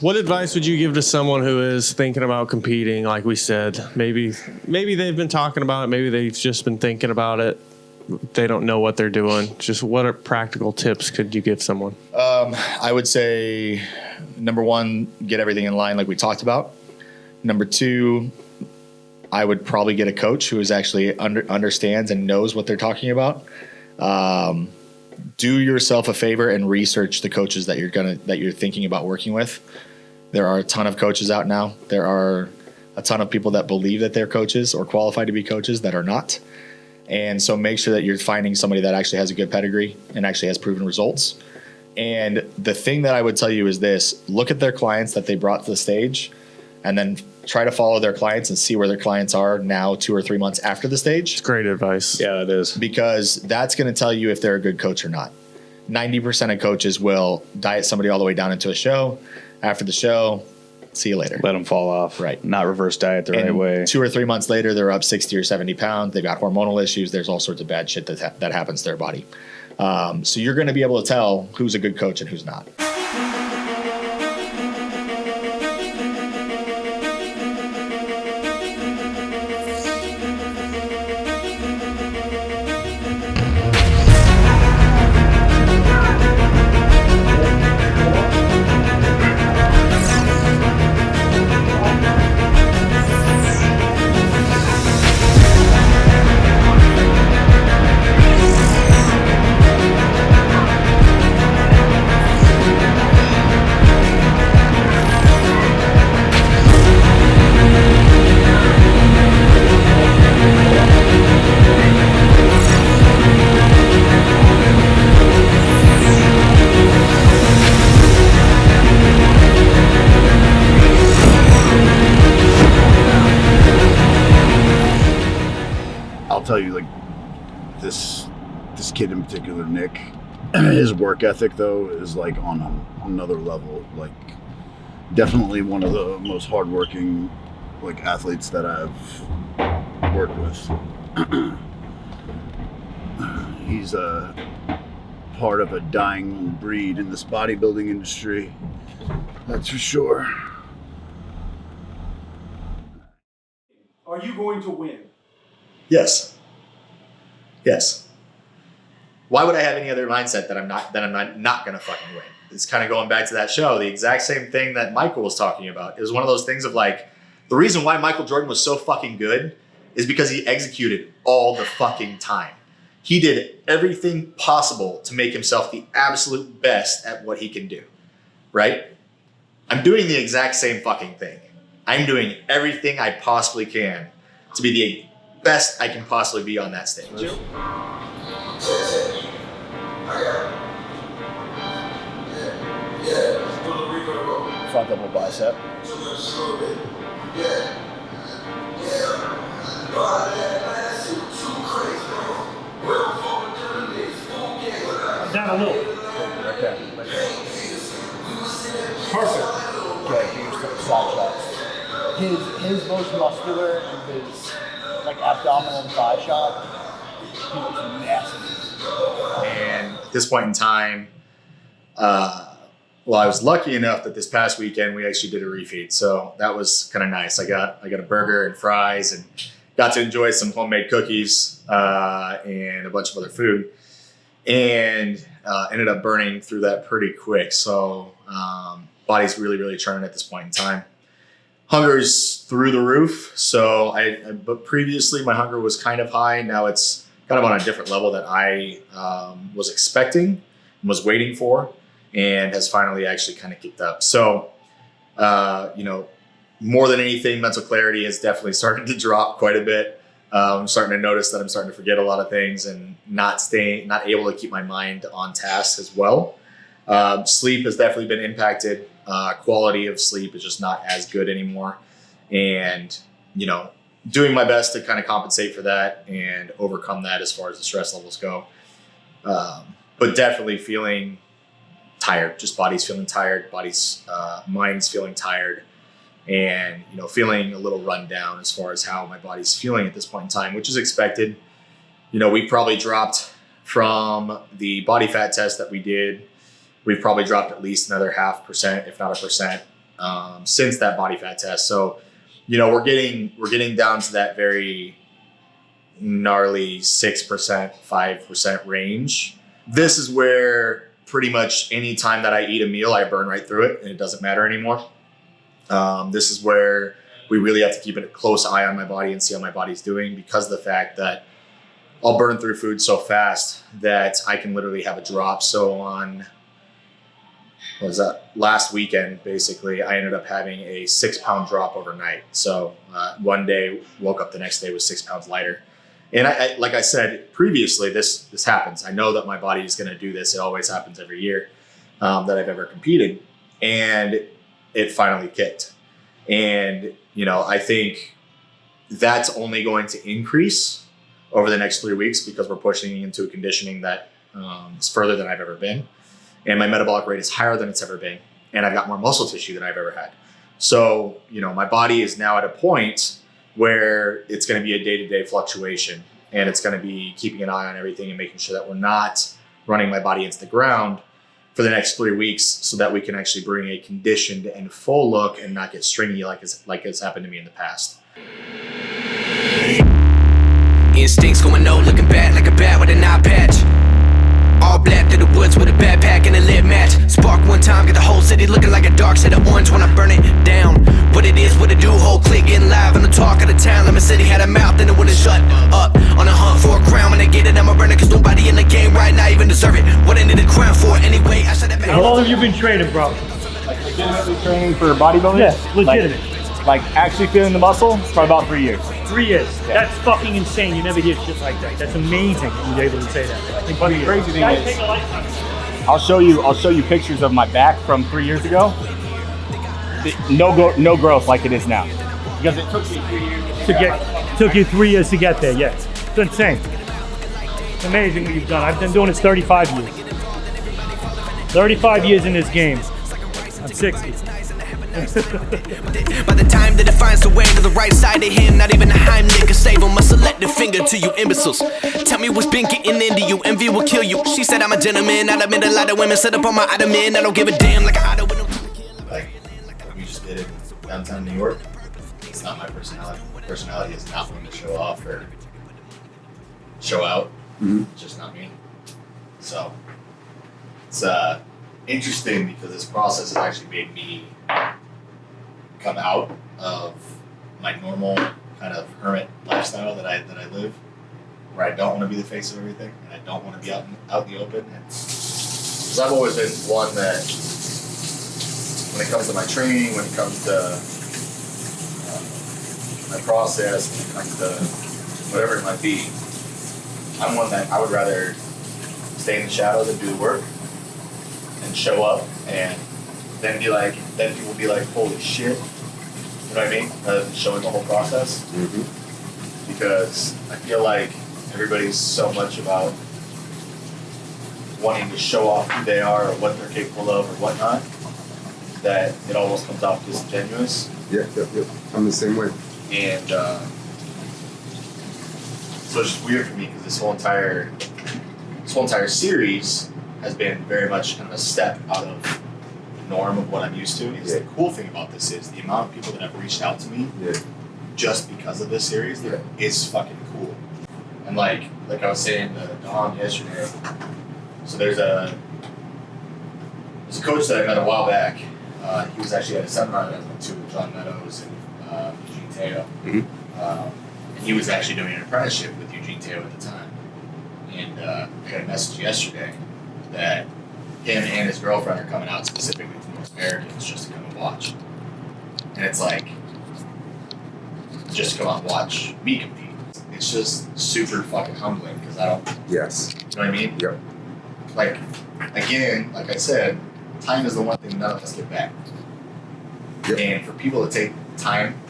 What advice would you give to someone who is thinking about competing? Like we said, maybe they've been talking about it. Maybe they've just been thinking about it. They don't know what they're doing. Just what are practical tips could you give someone? I would say, number one, get everything in line like we talked about. Number two, I would probably get a coach who is actually understands and knows what they're talking about. Do yourself a favor and research the coaches that you're thinking about working with. There are a ton of coaches out now. There are a ton of people that believe that they're coaches or qualified to be coaches that are not. And so make sure that you're finding somebody that actually has a good pedigree and actually has proven results. And the thing that I would tell you is this: look at their clients that they brought to the stage and then try to follow their clients and see where their clients are now 2 or 3 months after the stage. It's great advice. Yeah, it is. Because that's going to tell you if they're a good coach or not. 90% of coaches will diet somebody all the way down into a show. After the show, see you later. Let them fall off. Right. Not reverse diet the right way. 2 or 3 months later, they're up 60 or 70 pounds. They've got hormonal issues. There's all sorts of bad shit that happens to their body. So you're going to be able to tell who's a good coach and who's not. I'll tell you, like, this kid in particular, Nick, his work ethic though is like on another level. Like, definitely one of the most hardworking like athletes that I've worked with. He's a part of a dying breed in this bodybuilding industry, that's for sure. Are you going to win? Yes. Yes. Why would I have any other mindset that I'm not going to fucking win? It's kind of going back to that show. The exact same thing that Michael was talking about. It was one of those things of like, the reason why Michael Jordan was so fucking good is because he executed all the fucking time. He did everything possible to make himself the absolute best at what he can do. Right? I'm doing the exact same fucking thing. I'm doing everything I possibly can to be the best I can possibly be on that stage. Front double bicep. Down a little. Okay. Perfect. Okay, do your side shots. His most muscular and his like abdominal and thigh shot, he looks nasty. And at this point in time, well, I was lucky enough that this past weekend we actually did a refeed, so that was kind of nice. I got a burger and fries and got to enjoy some homemade cookies and a bunch of other food, and ended up burning through that pretty quick. So body's really churning at this point in time. Hunger's through the roof. So but previously my hunger was kind of high. Now it's kind of on a different level that I was expecting and was waiting for, and has finally actually kind of kicked up. So, more than anything, mental clarity has definitely started to drop quite a bit. I'm starting to notice that I'm starting to forget a lot of things and not able to keep my mind on task as well. Sleep has definitely been impacted. Quality of sleep is just not as good anymore. And, doing my best to kind of compensate for that and overcome that as far as the stress levels go. But definitely feeling tired, just body's feeling tired, mind's feeling tired, and, feeling a little run down as far as how my body's feeling at this point in time, which is expected. We probably dropped from the body fat test that we did. We've probably dropped at least another 0.5%, if not 1%, since that body fat test. So, you know, we're getting down to that very gnarly 6%, 5% range. This is where pretty much any time that I eat a meal, I burn right through it and it doesn't matter anymore. This is where we really have to keep a close eye on my body and see how my body's doing, because of the fact that I'll burn through food so fast that I can literally have a drop. So on, what was that, last weekend, basically, I ended up having a 6-pound drop overnight. So one day, woke up the next day with 6 pounds lighter. And I like I said previously, this happens. I know that my body is going to do this. It always happens every year that I've ever competed. And it finally kicked. And, you know, I think that's only going to increase over the next 3 weeks, because we're pushing into a conditioning that is further than I've ever been. And my metabolic rate is higher than it's ever been. And I've got more muscle tissue than I've ever had. So, you know, my body is now at a point where it's going to be a day-to-day fluctuation, and it's going to be keeping an eye on everything and making sure that we're not running my body into the ground for the next 3 weeks, so that we can actually bring a conditioned and full look and not get stringy like it's happened to me in the past. Instincts going no, looking bad like a bat with an eye patch. All black through the woods with a backpack and a lit match. Spark one time, get the whole city looking like a dark shade of orange when I burn it down. What it is, what it do, whole clique getting live on the talk of the town. Let me city had a mouth and it wouldn't shut up. On a hunt for a crown, when they get it, I'ma burn it, cause nobody in the game right now even deserve it. What I need a crown for anyway, I should have been. How long have you been training, bro? Legitimately training for bodybuilding? Yeah, legitimate. Like actually feeling the muscle? Probably about 3 years. 3 years. That's fucking insane. You never hear shit like that. That's amazing that you're able to say that. But the crazy thing Guys is, take a lifetime. I'll show you pictures of my back from 3 years ago. No growth like it is now. Because it took me 3 years Took you 3 years to get there, yeah. It's insane. It's amazing what you've done. I've been doing this 35 years. 35 years in this game. I'm 60. By the time that it finds the way to the right side of him, not even a Heimlich can save him. A selective finger to you imbeciles. Tell me what's been getting into you. Envy will kill you. She said I'm a gentleman. I admit a lot of women set up on my ottoman. I don't give a damn like I don't. Like we just did it in downtown New York. It's not my personality. My personality is not one to show off or show out. It's just not me. So it's interesting, because this process has actually made me come out of my normal kind of hermit lifestyle that I live, where I don't want to be the face of everything and I don't want to be out in the open. Because I've always been one that, when it comes to my training, when it comes to my process, when it comes to whatever it might be, I'm one that I would rather stay in the shadows and do the work and show up, and then people be like, holy shit, you know what I mean? Rather than showing the whole process. Because I feel like everybody's so much about wanting to show off who they are or what they're capable of or whatnot, that it almost comes off disingenuous. Yep. I'm the same way. And so it's just weird for me, because this whole entire series has been very much kind of a step out of the norm of what I'm used to. Because the cool thing about this is the amount of people that have reached out to me just because of this series is fucking cool. And like I was saying to Dom yesterday, so there's a coach that I met a while back. He was actually at a seminar that I went to with John Meadows and Eugene Teo. And he was actually doing an apprenticeship with Eugene Teo at the time. And I got a message yesterday that him and his girlfriend are coming out specifically to North Americans just to come and watch. And it's like, just come out and watch me compete. It's just super fucking humbling, because I don't, Yes. you know what I mean? Yep. Like, again, like I said, time is the one thing none of us get back. Yep. And for people to take time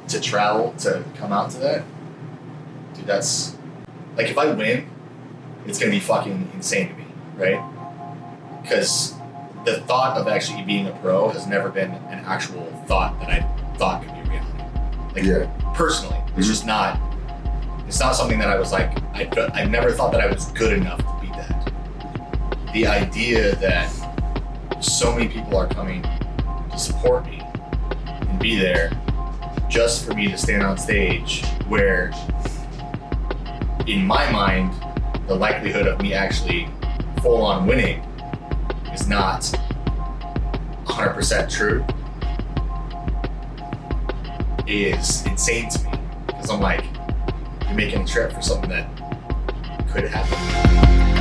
to travel to come out to that, dude, that's, like, if I win, it's gonna be fucking insane to me, right? Because the thought of actually being a pro has never been an actual thought that I thought could be reality. Like, personally, it's just not. It's not something that I was like. I never thought that I was good enough to be that. The idea that so many people are coming to support me be there just for me to stand on stage where, in my mind, the likelihood of me actually full on winning is not 100% true is insane to me. Because I'm like, you're making a trip for something that could happen.